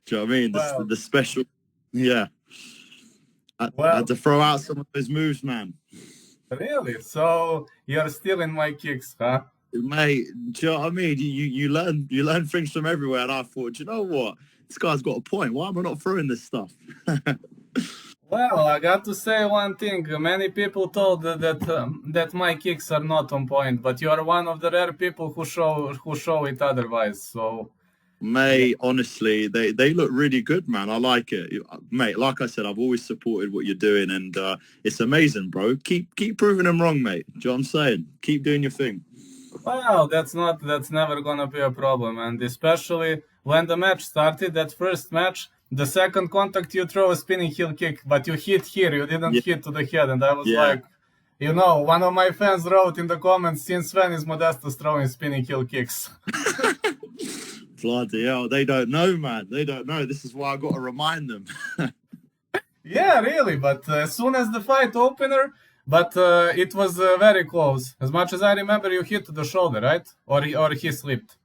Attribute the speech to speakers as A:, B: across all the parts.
A: Do you know what I mean?
B: Well,
A: The special, yeah. I had
B: well,
A: to throw out some of those moves, man.
B: really? So you're still in my kicks, huh?
A: Mate, do you know what I mean? You learn things from everywhere, and I thought, do you know what? This guy's got a point. Why am I not throwing this stuff?
B: Well, I got to say one thing. Many people told that my kicks are not on point, but you are one of the rare people who show it otherwise. So yeah.
A: Mate, honestly, they look really good, man. I like it, mate. Like I said, I've always supported what you're doing, and it's amazing, bro. Keep proving them wrong, mate. Do you know what I'm saying? Keep doing your thing.
B: Well, that's never gonna be a problem, and especially when the match started, that first match, the second contact you throw a spinning heel kick, but you hit here, you didn't
A: Yeah,
B: hit to the head, and I was
A: yeah.
B: like, one of my fans wrote in the comments, since when is Modestas throwing spinning heel kicks?
A: Bloody hell, they don't know, man. They don't know. This is why I got to remind them.
B: Yeah, really, but as soon as the fight opener, but it was very close. As much as I remember, you hit the shoulder, right? Or he slipped.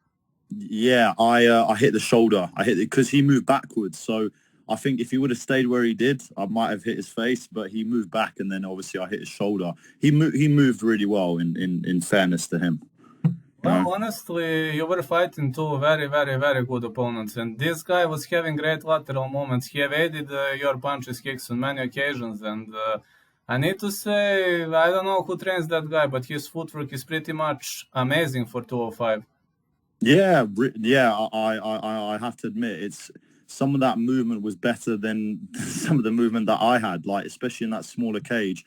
A: Yeah, I hit the shoulder. I hit it because he moved backwards. So I think if he would have stayed where he did, I might have hit his face. But he moved back, and then obviously I hit his shoulder. He moved really well. In fairness to him, you know.
B: Well, honestly, you were fighting two very, very, very good opponents, and this guy was having great lateral moments. He evaded your punches, kicks on many occasions, and I need to say, I don't know who trains that guy, but his footwork is pretty much amazing for 205.
A: Yeah, yeah. I have to admit, it's some of that movement was better than some of the movement that I had. Like especially in that smaller cage,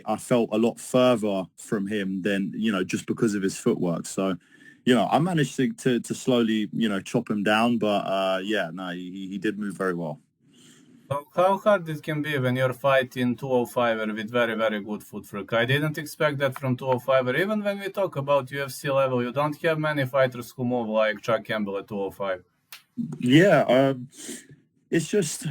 A: I felt a lot further from him than just because of his footwork. So, I managed to slowly chop him down, but yeah, no, he did move very well.
B: So how hard it can be when you're fighting 205 with very, very good footwork? I didn't expect that from 205. Even when we talk about UFC level, you don't have many fighters who move like Chuck Campbell at 205.
A: Yeah, it's just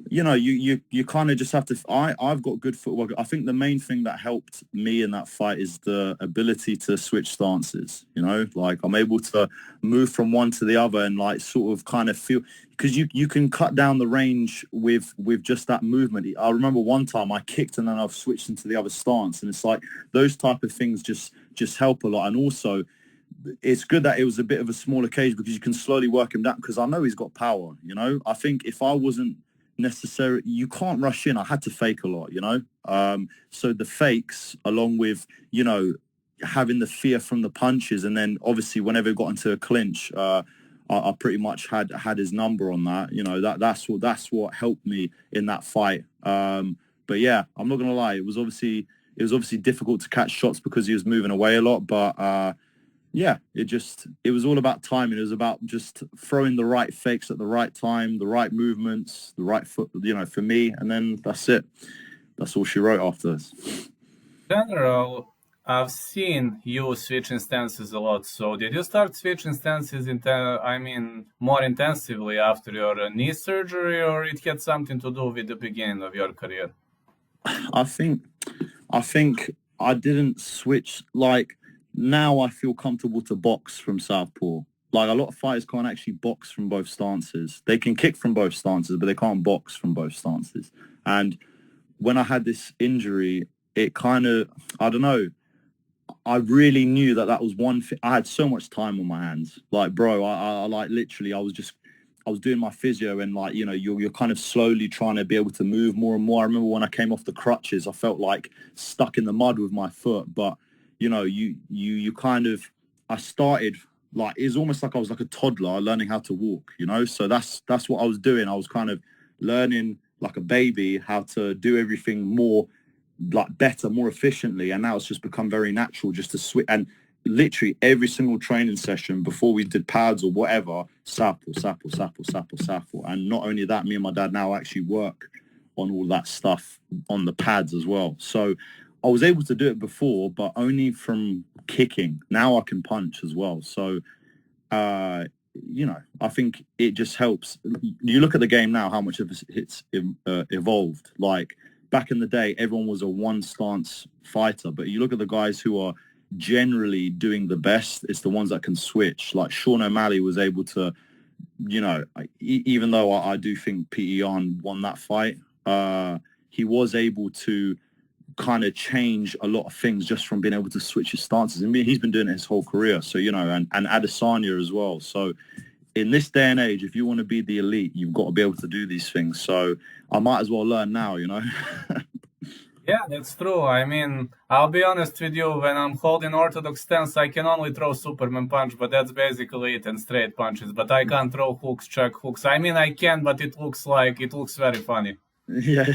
A: you kind of just have to. I've got good footwork. I think the main thing that helped me in that fight is the ability to switch stances. Like I'm able to move from one to the other and like sort of kind of feel because you can cut down the range with just that movement. I remember one time I kicked and then I've switched into the other stance, and it's like those type of things just help a lot. And also it's good that it was a bit of a smaller cage because you can slowly work him down because I know he's got power. I think if I wasn't necessarily, you can't rush in. I had to fake a lot. So the fakes along with, having the fear from the punches, and then obviously whenever it got into a clinch, I pretty much had his number on that. That's what helped me in that fight. But yeah, I'm not gonna lie. It was obviously difficult to catch shots because he was moving away a lot, but yeah, it was all about timing. It was about just throwing the right fakes at the right time, the right movements, the right foot, for me. And then that's it. That's all she wrote after this.
B: General, I've seen you switching stances a lot. So did you start switching stances more intensively after your knee surgery, or it had something to do with the beginning of your career?
A: I think, I think I didn't switch. Like now I feel comfortable to box from southpaw. Like a lot of fighters can't actually box from both stances. They can kick from both stances, but they can't box from both stances. And when I had this injury, it kind of, I don't know, I really knew that was one thing. I had so much time on my hands. Like, bro, I like literally, I was doing my physio and like, you're kind of slowly trying to be able to move more and more. I remember when I came off the crutches, I felt like stuck in the mud with my foot. But, you kind of, I started like, it's almost like I was like a toddler learning how to walk, So that's what I was doing. I was kind of learning like a baby how to do everything more like better, more efficiently, and now it's just become very natural just to switch. And literally every single training session before we did pads or whatever, sapple, sapple, sapple, sapple, sapple. And not only that, me and my dad now actually work on all that stuff on the pads as well. So I was able to do it before, but only from kicking. Now I can punch as well. So I think it just helps. You look at the game now, how much of it's evolved. Like back in the day, everyone was a one stance fighter, but you look at the guys who are generally doing the best, it's the ones that can switch. Like Sean O'Malley was able to even though I do think Pete Yan won that fight, he was able to kind of change a lot of things just from being able to switch his stances. I mean, he's been doing it his whole career. So, and Adesanya as well. So in this day and age, if you want to be the elite, you've got to be able to do these things. So I might as well learn now.
B: Yeah, that's true. I mean, I'll be honest with you, when I'm holding orthodox stance, I can only throw Superman punch, but that's basically it, and straight punches. But I can't throw hooks, check hooks. I mean, I can, but it looks very funny.
A: Yeah,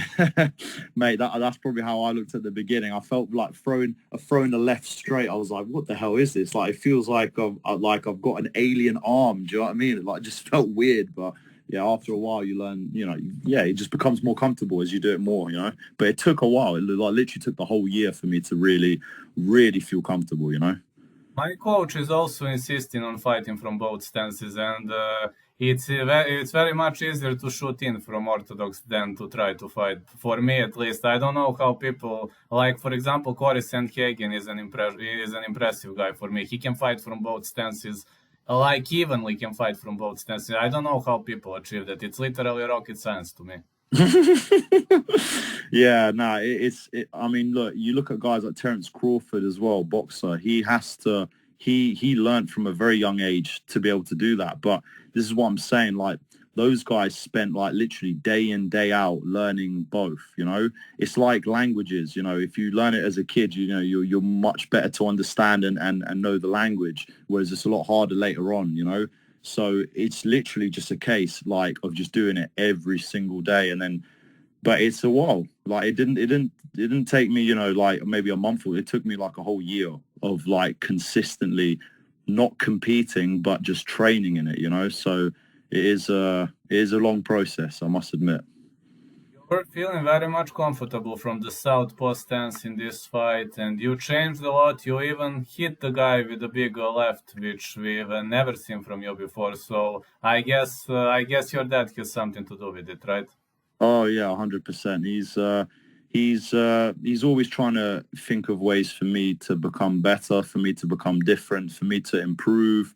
A: mate, that's probably how I looked at the beginning. I felt like throwing the left straight. I was like, what the hell is this? Like, it feels like I've got an alien arm. Do you know what I mean? It just felt weird, but yeah, after a while you learn, it just becomes more comfortable as you do it more, But it took a while. It literally took the whole year for me to really, really feel comfortable,
B: My coach is also insisting on fighting from both stances, and it's very much easier to shoot in from orthodox than to try to fight. For me, at least, I don't know how people like, for example, Corey Sandhagen is an impressive guy for me. He can fight from both stances, like evenly can fight from both stances. I don't know how people achieve that. It's literally rocket science to me.
A: Yeah, no, I mean, look, you look at guys like Terence Crawford as well, boxer. He learned from a very young age to be able to do that. But this is what I'm saying, like, those guys spent like literally day in, day out learning both, It's like languages, if you learn it as a kid, you're much better to understand and know the language, whereas it's a lot harder later on, So it's literally just a case like of just doing it every single day, but it's a while. Like it didn't take me, like maybe a month. It took me like a whole year of like consistently not competing, but just training in it, So it is a long process, I must admit.
B: You're feeling very much comfortable from the southpaw stance in this fight, and you changed a lot. You even hit the guy with a big left, which we've never seen from you before. So I guess your dad has something to do with it, right?
A: Oh yeah, 100%. He's always trying to think of ways for me to become better, for me to become different, for me to improve.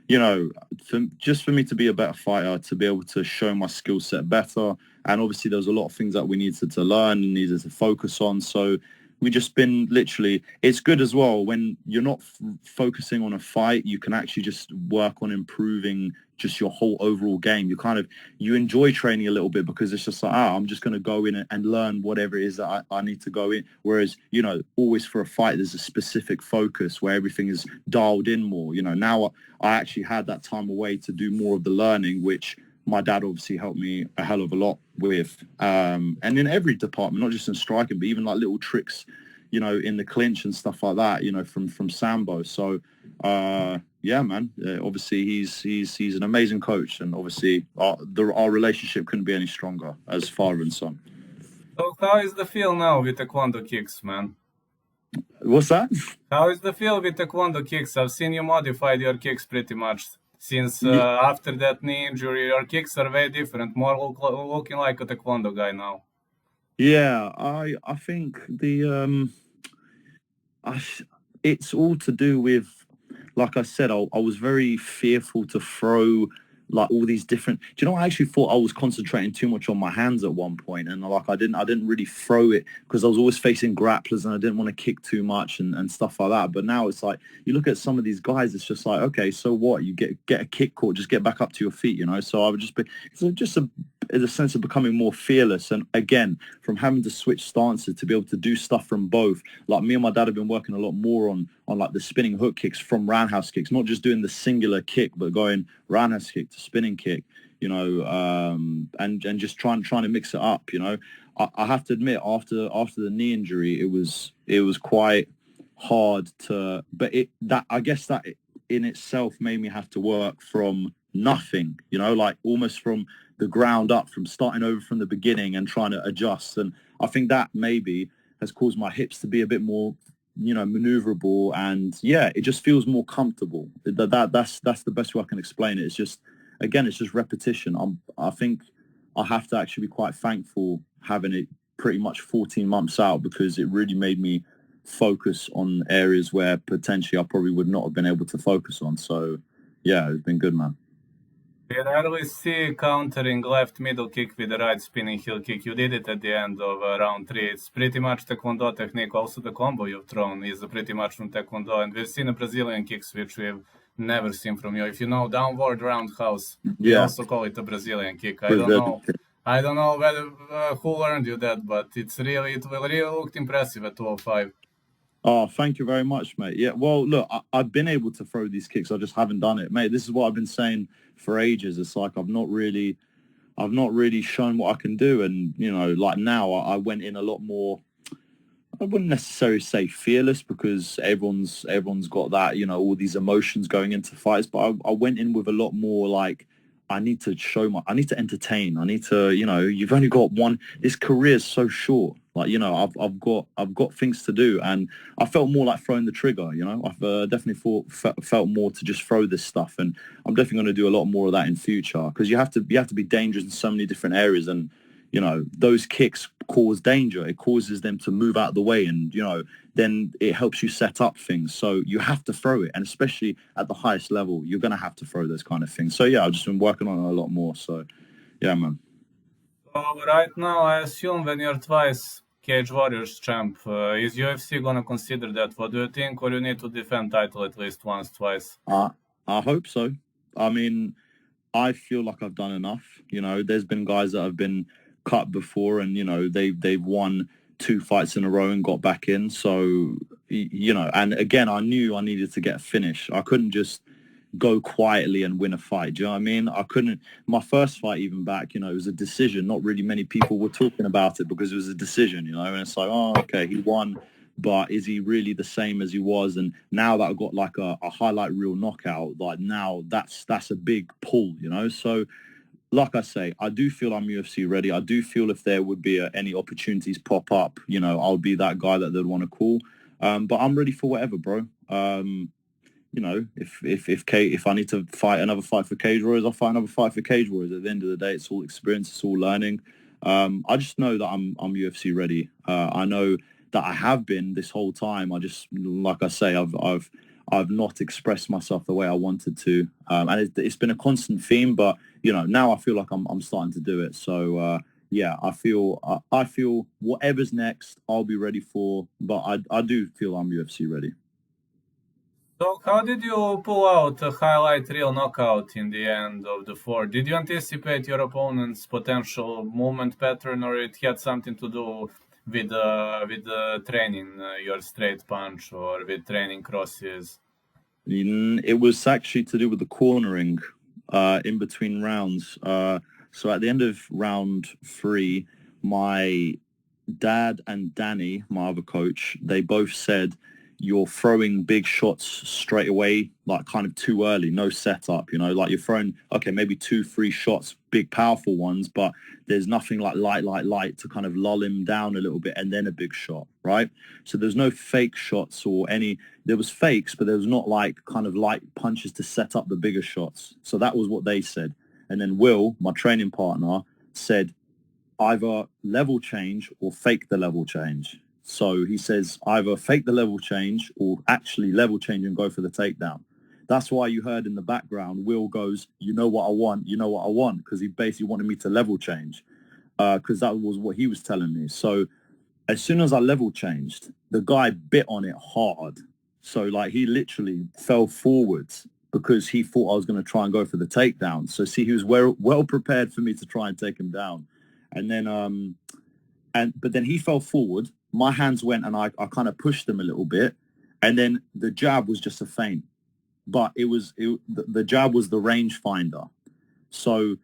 A: For me to be a better fighter, to be able to show my skill set better. And obviously there's a lot of things that we needed to learn and needed to focus on. So we just been literally, it's good as well when you're not focusing on a fight, you can actually just work on improving just your whole overall game. You enjoy training a little bit because it's just like, I'm just going to go in and learn whatever it is that I need to go in. Whereas, always for a fight, there's a specific focus where everything is dialed in more. Now I actually had that time away to do more of the learning, which my dad obviously helped me a hell of a lot with. And in every department, not just in striking, but even like little tricks, in the clinch and stuff like that, from Sambo. So, yeah, man, obviously he's an amazing coach, and obviously our relationship couldn't be any stronger as father and son.
B: So how is the feel now with taekwondo kicks, man?
A: What's that?
B: How is the feel with taekwondo kicks? I've seen you modified your kicks pretty much since after that knee injury. Your kicks are very different, more looking like a taekwondo guy now.
A: Yeah, I think it's all to do with, like I said, I was very fearful to throw like all these different. Do you know? I actually thought I was concentrating too much on my hands at one point, and like I didn't really throw it because I was always facing grapplers and I didn't want to kick too much and stuff like that. But now it's like you look at some of these guys, it's just like, okay, so what? You get a kick caught, just get back up to your feet, So I would just be in a sense of becoming more fearless, and again from having to switch stances to be able to do stuff from both. Like me and my dad have been working a lot more on like the spinning hook kicks from roundhouse kicks, not just doing the singular kick, but going roundhouse kick to spinning kick, and just trying to mix it up. I have to admit, after the knee injury, it was quite hard to, but I guess that in itself made me have to work from nothing, like almost from the ground up, from starting over from the beginning and trying to adjust. And I think that maybe has caused my hips to be a bit more, maneuverable, and yeah, it just feels more comfortable. That's the best way I can explain it. It's just, again, it's just repetition. I think I have to actually be quite thankful having it pretty much 14 months out, because it really made me focus on areas where potentially I probably would not have been able to focus on. So yeah, it's been good, man.
B: We rarely see countering left middle kick with the right spinning heel kick. You did it at the end of round 3. It's pretty much Taekwondo technique. Also, the combo you've thrown is pretty much from Taekwondo. And we've seen the Brazilian kicks, which we've never seen from you. If you know downward roundhouse, we
A: Yeah,
B: also call it a Brazilian kick. I don't
A: Brazilian
B: know. I don't know whether who learned you that, but it really looked impressive at 205.
A: Oh, thank you very much, mate. Yeah, well, look, I've been able to throw these kicks. I just haven't done it, mate. This is what I've been saying for ages. It's like I've not really shown what I can do. And, you know, like now I went in a lot more, I wouldn't necessarily say fearless because everyone's got that, you know, all these emotions going into fights. But I went in with a lot more like, I need to entertain. I need to, you know, you've only got one, this career is so short. Like, you know, I've got things to do, and I felt more like throwing the trigger. You know, I've definitely felt more to just throw this stuff, and I'm definitely going to do a lot more of that in future because you have to be dangerous in so many different areas, and you know, those kicks cause danger. It causes them to move out of the way, and you know, then it helps you set up things. So you have to throw it, and especially at the highest level, you're going to have to throw those kind of things. So yeah, I've just been working on it a lot more. So yeah, man.
B: So right now, I assume when you're twice Cage Warriors champ, is UFC gonna consider that? What do you think? Or you need to defend title at least once, twice?
A: I hope so. I mean, I feel like I've done enough. You know, there's been guys that have been cut before, and you know they've won 2 fights in a row and got back in. So you know, and again, I knew I needed to get a finish. I couldn't just go quietly and win a fight. Do you know what I mean? I couldn't. My first fight, even back, you know, it was a decision. Not really many people were talking about it because it was a decision. You know, and it's like, oh, okay, he won. But is he really the same as he was? And now that I've got like a highlight reel knockout, like now that's a big pull, you know. So like I say, I do feel I'm UFC ready. I do feel if there would be any opportunities pop up, you know, I'll be that guy that they'd want to call. But I'm ready for whatever, bro. You know, if I need to fight another fight for Cage Warriors, I'll fight another fight for Cage Warriors. At the end of the day, it's all experience, it's all learning. I just know that I'm UFC ready. I know that I have been this whole time. I just, like I say, I've not expressed myself the way I wanted to, and it's been a constant theme. But you know, now I feel like I'm starting to do it. So yeah, I feel whatever's next, I'll be ready for. But I do feel I'm UFC ready.
B: So how did you pull out a highlight reel knockout in the end of the fourth? Did you anticipate your opponent's potential movement pattern, or it had something to do with training your straight punch or with training crosses?
A: It was actually to do with the cornering in between rounds. So at the end of round 3, my dad and Danny, my other coach, they both said you're throwing big shots straight away, like kind of too early, no setup, you know, like you're throwing, okay, maybe 2-3 shots, big powerful ones, but there's nothing like light to kind of lull him down a little bit and then a big shot, right? So there's no fake shots or any, there was fakes, but there was not like kind of light punches to set up the bigger shots. So that was what they said. And then Will, my training partner, said either level change or fake the level change. So he says either fake the level change or actually level change and go for the takedown. That's why you heard in the background, Will goes, you know what I want, you know what I want, because he basically wanted me to level change because that was what he was telling me. So as soon as I level changed, the guy bit on it hard. So like he literally fell forwards because he thought I was going to try and go for the takedown. So see, he was well prepared for me to try and take him down. And then but then he fell forward. My hands went and I kind of pushed him a little bit. And then the jab was just a feint. But the jab was the range finder. So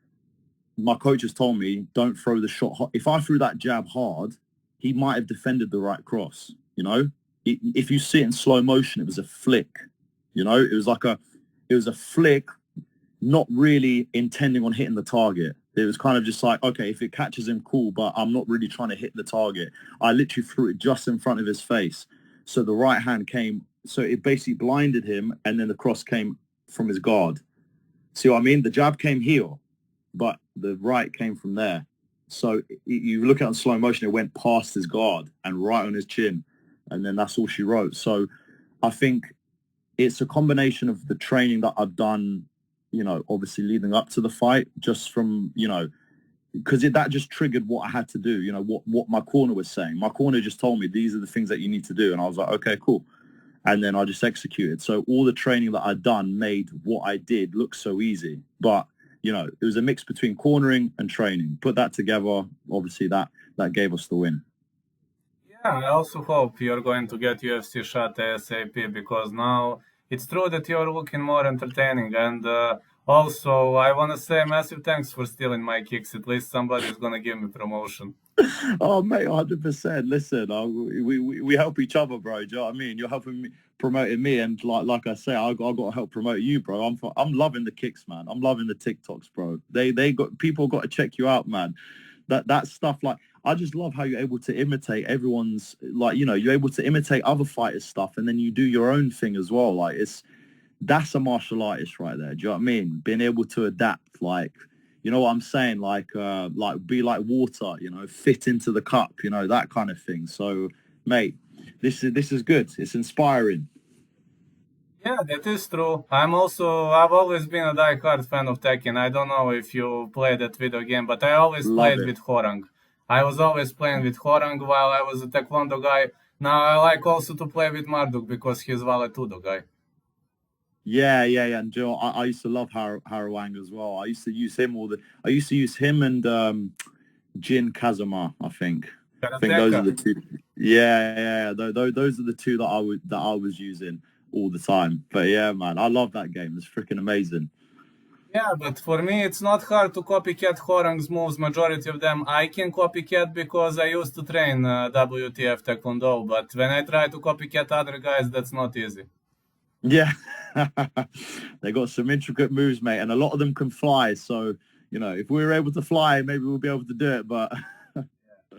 A: my coaches told me, don't throw the shot hard. If I threw that jab hard, he might have defended the right cross, you know? If you see it in slow motion, it was a flick, you know? It was a flick, not really intending on hitting the target. It was kind of just like, okay, if it catches him, cool, but I'm not really trying to hit the target. I literally threw it just in front of his face. So the right hand came, so it basically blinded him, and then the cross came from his guard. See what I mean? The jab came here, but the right came from there. So you look at it in slow motion, it went past his guard and right on his chin. And then that's all she wrote. So I think it's a combination of the training that I've done obviously leading up to the fight, just from, because that just triggered what I had to do, what my corner was saying. My corner just told me, these are the things that you need to do. And I was like, okay, cool. And then I just executed. So all the training that I'd done made what I did look so easy. But, it was a mix between cornering and training. Put that together, obviously that gave us the win.
B: Yeah, I also hope you're going to get UFC shot ASAP, because now it's true that you're looking more entertaining. And also, I want to say massive thanks for stealing my kicks. At least somebody's going to give me promotion.
A: Oh, mate, 100%. Listen, we help each other, bro. Do you know what I mean? You're helping me, promoting me, and like I say, I got to help promote you, bro. I'm loving the kicks, man. I'm loving the TikToks, bro. People got to check you out, man. That stuff, like, I just love how you're able to imitate everyone's, like, you're able to imitate other fighters' stuff, and then you do your own thing as well. Like, that's a martial artist right there. Do you know what I mean? Being able to adapt, like, you know what I'm saying? Like be like water, fit into the cup, that kind of thing. So, mate, this is good. It's inspiring.
B: Yeah, that is true. I've always been a die-hard fan of Tekken. I don't know if you played that video game, but I always
A: Love
B: played
A: it.
B: with Horang. I was always playing with Horang while I was a Taekwondo guy. Now I like also to play with Marduk because he's Valetudo guy.
A: Yeah. And Joe, I used to love Harawang as well. I used to use him I used to use him and Jin Kazama, I think. I think those are the two. Yeah. Those are the two that I was using all the time. But yeah, man, I love that game. It's freaking amazing.
B: Yeah, but for me, it's not hard to copycat Horang's moves. Majority of them I can copycat because I used to train WTF Taekwondo. But when I try to copycat other guys, that's not easy.
A: Yeah, they got some intricate moves, mate, and a lot of them can fly. So, if we were able to fly, maybe we'll be able to do it. But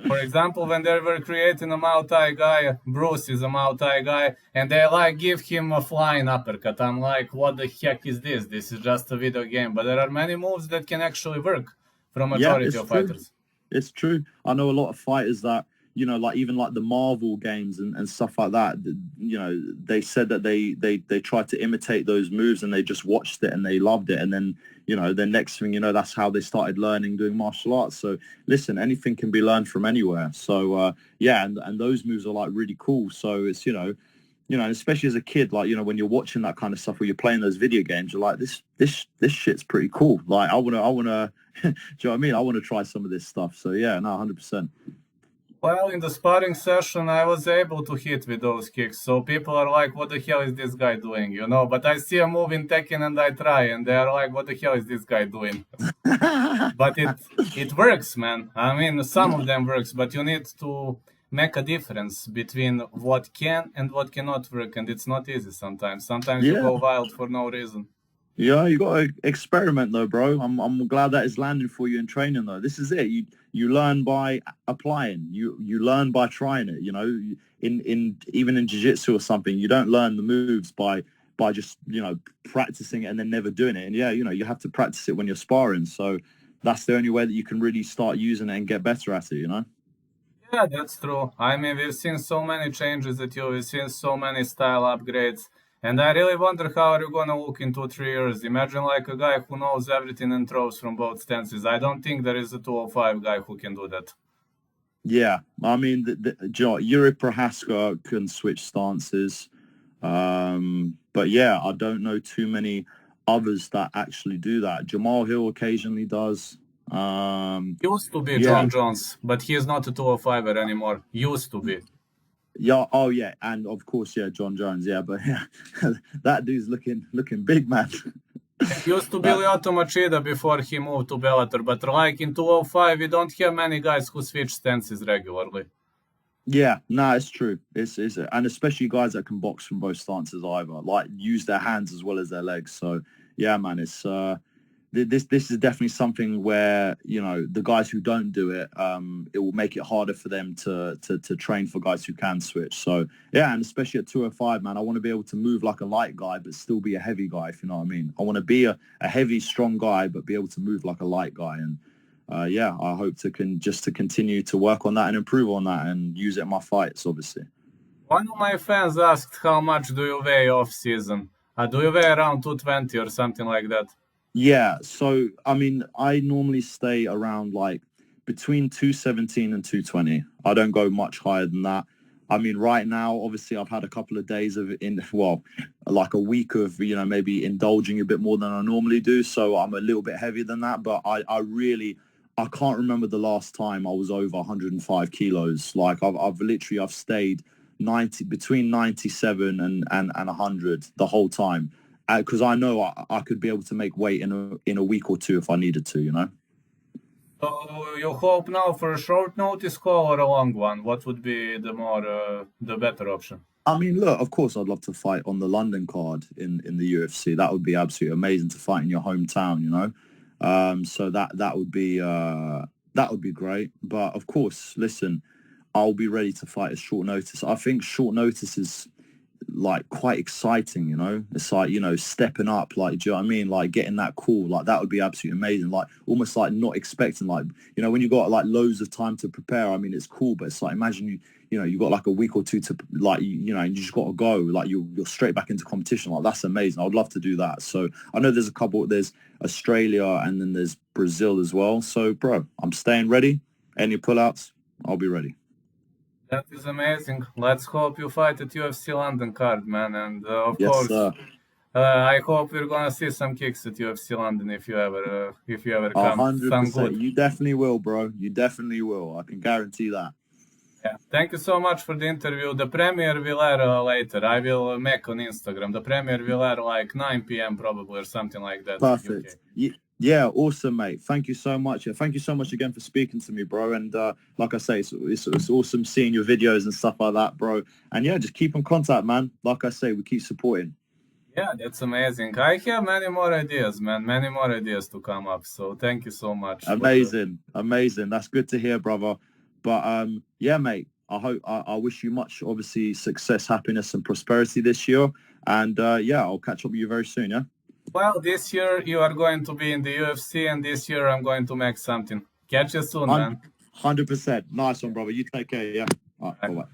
B: for example, when they were creating a Muay Thai guy, Bruce is a Muay Thai guy, and they give him a flying uppercut. I'm like, what the heck is this? This is just a video game. But there are many moves that can actually work for a majority of fighters.
A: It's true. I know a lot of fighters that, like even like the Marvel games and stuff like that, they said that they tried to imitate those moves and they just watched it and they loved it. And then, the next thing, that's how they started learning, doing martial arts. So listen, anything can be learned from anywhere. So, yeah. And those moves are like really cool. So it's, especially as a kid, like, when you're watching that kind of stuff, or you're playing those video games, you're like, this shit's pretty cool. Like, I want to, do you know what I mean? I want to try some of this stuff. So yeah, no, 100%.
B: Well, in the sparring session, I was able to hit with those kicks. So people are like, what the hell is this guy doing? But I see a move in Tekken and I try, and they are like, what the hell is this guy doing? But it works, man. I mean, some of them works, but you need to make a difference between what can and what cannot work. And it's not easy sometimes. Sometimes you go wild for no reason.
A: Yeah, you got to experiment though, bro. I'm glad that it's landing for you in training though. This is it. You learn by applying. You learn by trying it. In even in jiu-jitsu or something, you don't learn the moves by just practicing it and then never doing it. And yeah, you have to practice it when you're sparring. So that's the only way that you can really start using it and get better at it.
B: Yeah, that's true. I mean, we've seen so many changes at you. We've seen so many style upgrades. And I really wonder how are you going to look in 2-3 years. Imagine like a guy who knows everything and throws from both stances. I don't think there is a 205 guy who can do that.
A: Yeah, I mean, Yuri Prohaska can switch stances. But yeah, I don't know too many others that actually do that. Jamal Hill occasionally does.
B: Used to be John Jones, but he is not a 205er anymore. Used to be.
A: Yeah. Oh, yeah. And of course, yeah, John Jones. Yeah, but yeah, that dude's looking big, man.
B: It used to be Lyoto Machida before he moved to Bellator, but like in 205, we don't have many guys who switch stances regularly.
A: Yeah, no, it's true. It's and especially guys that can box from both stances either, like use their hands as well as their legs. So yeah, man, it's this is definitely something where the guys who don't do it, it will make it harder for them to train for guys who can switch. So yeah, and especially at 205, man, I want to be able to move like a light guy but still be a heavy guy, if you know what I mean. I want to be a heavy, strong guy but be able to move like a light guy. And yeah, I hope to continue to work on that and improve on that and use it in my fights, obviously.
B: One of my fans asked, how much do you weigh off season? Do you weigh around 220 or something like that?
A: Yeah, so I mean, I normally stay around like between 217 and 220. I don't go much higher than that. I mean, right now, obviously, I've had a couple of days of well, like a week of, maybe indulging a bit more than I normally do. So I'm a little bit heavier than that. But I can't remember the last time I was over 105 kilos. Like I've stayed 90, between 97 and 100 the whole time because I know I could be able to make weight in a week or two if I needed to, you know.
B: So you hope now for a short notice call or a long one? What would be the better option?
A: I mean, look, of course, I'd love to fight on the London card in the UFC. That would be absolutely amazing to fight in your hometown, you know. So that would be great. But of course, listen, I'll be ready to fight at short notice. I think short notice is like quite exciting, you know. It's like, stepping up, like, do you know what I mean? Like getting that call, like that would be absolutely amazing. Like almost like not expecting, like, when you got like loads of time to prepare, I mean, it's cool, but it's like imagine you got like a week or two to like, and you just got to go, like you're straight back into competition. Like that's amazing. I would love to do that. So I know there's Australia and then there's Brazil as well. So bro, I'm staying ready. Any pullouts, I'll be ready.
B: That is amazing. Let's hope you fight at UFC London card, man. And of
A: Yes,
B: course,
A: sir.
B: I hope we're gonna see some kicks at UFC London if you ever
A: A
B: come.
A: hundred
B: Some
A: percent.
B: good.
A: You definitely will, bro. You definitely will. I can guarantee that.
B: Yeah. Thank you so much for the interview. The premiere will air later. I will make on Instagram. The premiere will air like 9 p.m. probably or something like that. UK.
A: Perfect. Yeah, awesome, mate. Thank you so much. Yeah, thank you so much again for speaking to me, bro. And like I say, it's awesome seeing your videos and stuff like that, bro. And yeah, just keep in contact, man. Like I say, we keep supporting.
B: Yeah, that's amazing. I have many more ideas, man. Many more ideas to come up. So thank you so much for the.
A: Amazing, amazing. That's good to hear, brother. But yeah, mate. I wish you much, obviously, success, happiness, and prosperity this year. And yeah, I'll catch up with you very soon. Yeah.
B: Well, this year you are going to be in the UFC, and this year I'm going to make something. Catch you soon, man.
A: 100%. Nice one,
B: Yeah.
A: brother. You take care. Yeah. All right. Bye
B: Bye.
A: bye.